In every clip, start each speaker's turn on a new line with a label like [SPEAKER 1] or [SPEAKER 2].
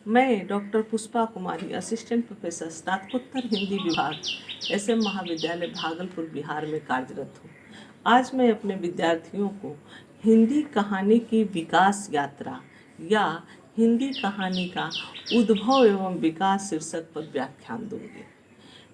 [SPEAKER 1] मैं डॉक्टर पुष्पा कुमारी, assistant professor, स्नातकोत्तर हिंदी विभाग, एसएम महाविद्यालय भागलपुर, बिहार में कार्यरत हूँ। आज मैं अपने विद्यार्थियों को हिंदी कहानी की विकास यात्रा या हिंदी कहानी का उद्भव एवं विकास शीर्षक पर व्याख्यान दूंगी।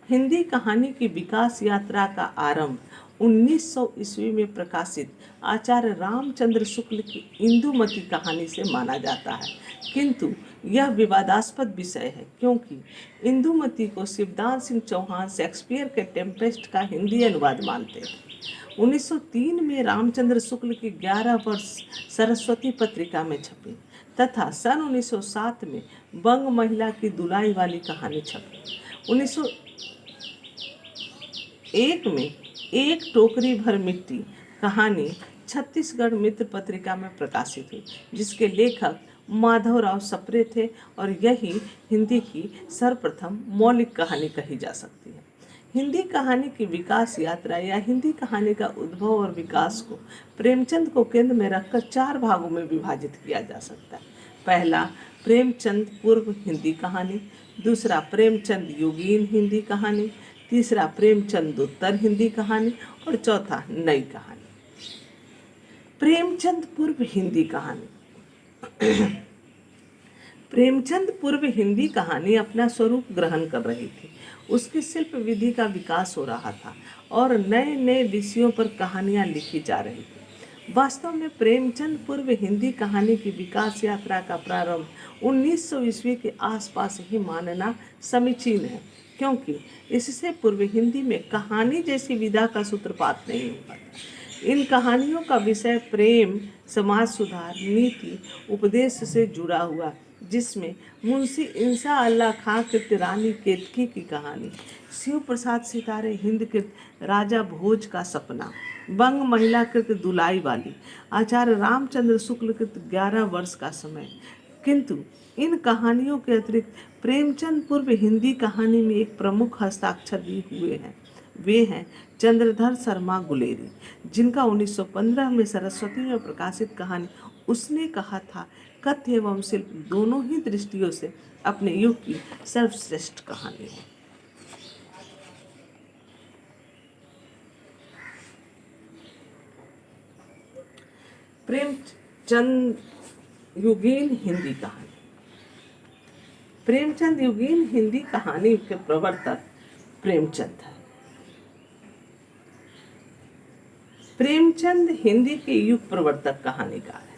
[SPEAKER 1] हिंदी कहानी की विकास यात्रा का आरंभ 1900 ईस्वी में प्रकाशित आचार्य रामचंद्र शुक्ल की इंदुमती कहानी से माना जाता है, किंतु यह विवादास्पद विषय है क्योंकि इंदुमती को शिवदान सिंह चौहान शेक्सपियर के टेम्पेस्ट का हिंदी अनुवाद मानते थे। 1903 में रामचंद्र शुक्ल की 11 वर्ष सरस्वती पत्रिका में छपी तथा सन 1907 में बंग महिला की दुलाई वाली कहानी छपी। 1901 में एक टोकरी भर मिट्टी कहानी छत्तीसगढ़ मित्र पत्रिका में प्रकाशित हुई, जिसके लेखक माधवराव सप्रे थे और यही हिंदी की सर्वप्रथम मौलिक कहानी कही जा सकती है। हिंदी कहानी की विकास यात्रा या हिंदी कहानी का उद्भव और विकास को प्रेमचंद को केंद्र में रखकर 4 भागों में विभाजित किया जा सकता है। पहला, प्रेमचंद पूर्व हिंदी कहानी। दूसरा, प्रेमचंद युगीन हिंदी कहानी। तीसरा, प्रेमचंदोत्तर हिंदी कहानी। और चौथा, नई कहानी। प्रेमचंद पूर्व हिंदी कहानी। प्रेमचंद पूर्व हिंदी कहानी अपना स्वरूप ग्रहण कर रही थी। उसकी शिल्प विधि का विकास हो रहा था और नए नए विषयों पर कहानियां लिखी जा रही थी। वास्तव में प्रेमचंद पूर्व हिंदी कहानी की विकास यात्रा का प्रारंभ 1900 ईस्वी के आसपास ही मानना समीचीन है, क्योंकि इससे पूर्व हिंदी में कहानी जैसी विधा का सूत्रपात नहीं हुआ था। इन कहानियों का विषय प्रेम, समाज सुधार, नीति, उपदेश से जुड़ा हुआ, जिसमें मुंशी इंसा अल्लाह खां कृत रानी केतकी की कहानी, शिव प्रसाद सितारे हिंद कृत राजा भोज का सपना, बंग महिला कृत दुलाई वाली, आचार्य रामचंद्र शुक्ल कृत 11 वर्ष का समय। किंतु इन कहानियों के अतिरिक्त प्रेमचंद पूर्व हिंदी कहानी में एक प्रमुख हस्ताक्षर भी हुए हैं। वे हैं चंद्रधर शर्मा गुलेरी, जिनका 1915 में सरस्वती में प्रकाशित कहानी उसने कहा था कथ्य एवं शिल्प दोनों ही दृष्टियों से अपने युग की सर्वश्रेष्ठ कहानी है। प्रेमचंद युगीन हिंदी कहानी। प्रेमचंद युगीन हिंदी कहानी के प्रवर्तक प्रेमचंद है। प्रेमचंद हिंदी के युग प्रवर्तक कहानीकार हैं।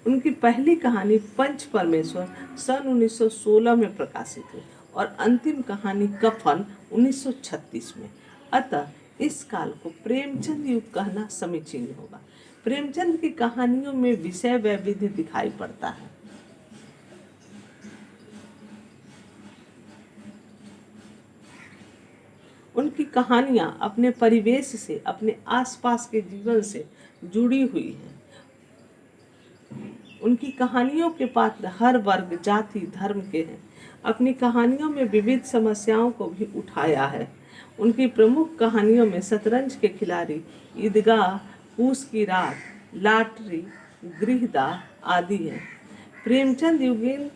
[SPEAKER 1] उनकी पहली कहानी पंच परमेश्वर सन 1916 में प्रकाशित हुई और अंतिम कहानी कफन 1936 में। अतः इस काल को प्रेमचंद युग कहना समीचीन होगा। प्रेमचंद की कहानियों में विषय वैविध्य दिखाई पड़ता है। उनकी कहानियां अपने परिवेश से, अपने आसपास के जीवन से जुड़ी हुई हैं। उनकी कहानियों के पात्र हर वर्ग, जाति, धर्म के हैं। अपनी कहानियों में विविध समस्याओं को भी उठाया है। उनकी प्रमुख कहानियों में शतरंज के खिलाड़ी, ईदगाह, पूस की रात, लॉटरी, गृहदाह आदि हैं। प्रेमचंद युगीन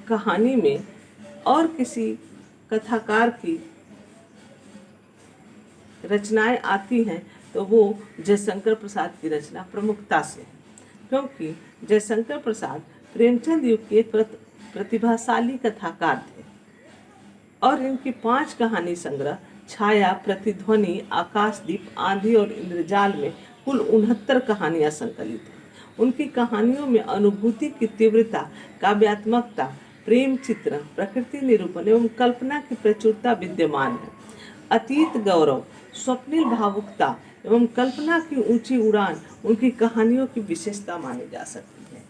[SPEAKER 1] कहानी में और किसी कथाकार की रचनाएं आती हैं तो वो जयशंकर प्रसाद की रचना प्रमुखता से है, क्योंकि जयशंकर प्रसाद प्रेमचंद युग के प्रतिभाशाली कथाकार थे और इनकी 5 कहानी संग्रह छाया, प्रतिध्वनि, आकाशदीप, आंधी और इंद्रजाल में कुल 69 कहानियां संकलित हैं। उनकी कहानियों में अनुभूति की तीव्रता, काव्यात्मकता, प्रेम चित्रण, प्रकृति निरूपण एवं कल्पना की प्रचुरता विद्यमान है। अतीत गौरव, स्वप्निल भावुकता एवं कल्पना की ऊंची उड़ान उनकी कहानियों की विशेषता मानी जा सकती है।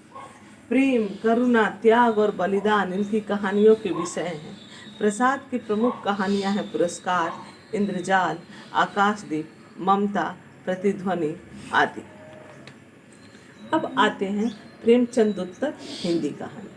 [SPEAKER 1] प्रेम, करुणा, त्याग और बलिदान इनकी कहानियों के विषय हैं। प्रसाद की प्रमुख कहानियां हैं पुरस्कार, इंद्रजाल, आकाशदीप, ममता, प्रतिध्वनि आदि। अब आते हैं प्रेमचंदोत्तर हिंदी कहानी।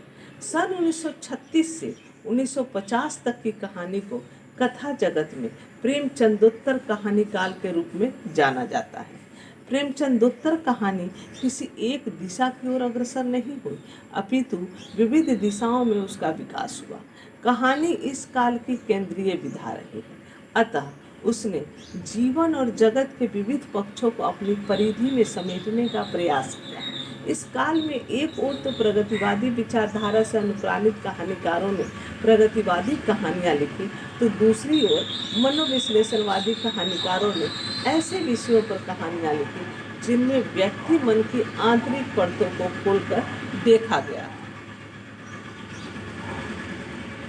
[SPEAKER 1] सन 1936 से 1950 तक की कहानी को कथा जगत में प्रेमचंदोत्तर कहानी काल के रूप में जाना जाता है। प्रेमचंदोत्तर कहानी किसी एक दिशा की ओर अग्रसर नहीं हुई, अपितु विविध दिशाओं में उसका विकास हुआ। कहानी इस काल की केंद्रीय विधा रही है, अतः उसने जीवन और जगत के विविध पक्षों को अपनी परिधि में समेटने का प्रयास किया। इस काल में एक ओर तो प्रगतिवादी विचारधारा से अनुप्राणित कहानीकारों ने प्रगतिवादी कहानियाँ लिखी, तो दूसरी ओर मनोविश्लेषणवादी कहानीकारों ने ऐसे विषयों पर कहानियाँ लिखी जिनमें व्यक्ति मन की आंतरिक परतों को खोलकर देखा गया।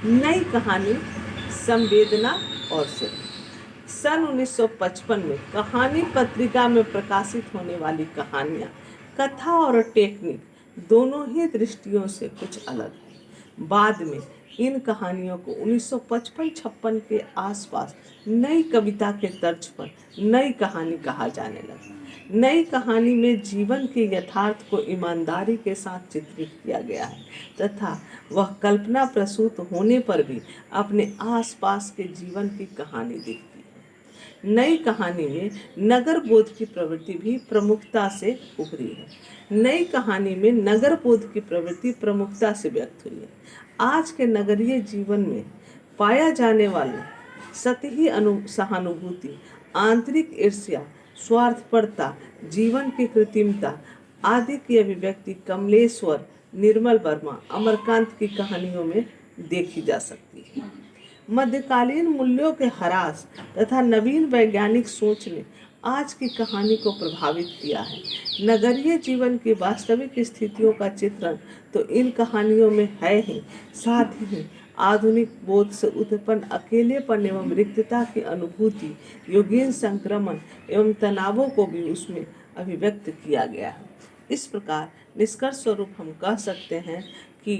[SPEAKER 1] नई कहानी, संवेदना और शिल्प। सन 1955 में कहानी पत्रिका में प्रकाशित होने वाली कहानियाँ कथा और टेक्निक दोनों ही दृष्टियों से कुछ अलग है। बाद में इन कहानियों को 1955-56 के आसपास नई कविता के तर्ज पर नई कहानी कहा जाने लगा। नई कहानी में जीवन के यथार्थ को ईमानदारी के साथ चित्रित किया गया है तथा वह कल्पना प्रसूत होने पर भी अपने आसपास के जीवन की कहानी दिखती है। नई कहानी में नगर बोध की प्रवृत्ति भी प्रमुखता से उभरी है। नई कहानी में नगर बोध की प्रवृत्ति प्रमुखता से व्यक्त हुई है। आज के नगरीय जीवन में पाया जाने वाला सतही सहानुभूति, आंतरिक ईर्ष्या, स्वार्थपरता, जीवन की कृत्रिमता आदि की अभिव्यक्ति कमलेश्वर, निर्मल वर्मा, अमरकांत की कहानियों में देखी जा सकती है। मध्यकालीन मूल्यों के ह्रास तथा नवीन वैज्ञानिक सोच ने आज की कहानी को प्रभावित किया है। नगरीय जीवन की वास्तविक स्थितियों का चित्रण तो इन कहानियों में है ही, साथ ही आधुनिक बोध से उत्पन्न अकेलेपन एवं रिक्तता की अनुभूति, योगीन संक्रमण एवं तनावों को भी उसमें अभिव्यक्त किया गया है। इस प्रकार निष्कर्ष स्वरूप हम कह सकते हैं कि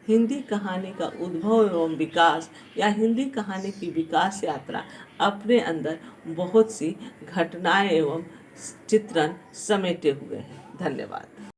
[SPEAKER 1] हिंदी कहानी का उद्भव एवं विकास या हिंदी कहानी की विकास यात्रा अपने अंदर बहुत सी घटनाएं एवं चित्रण समेटे हुए हैं। धन्यवाद।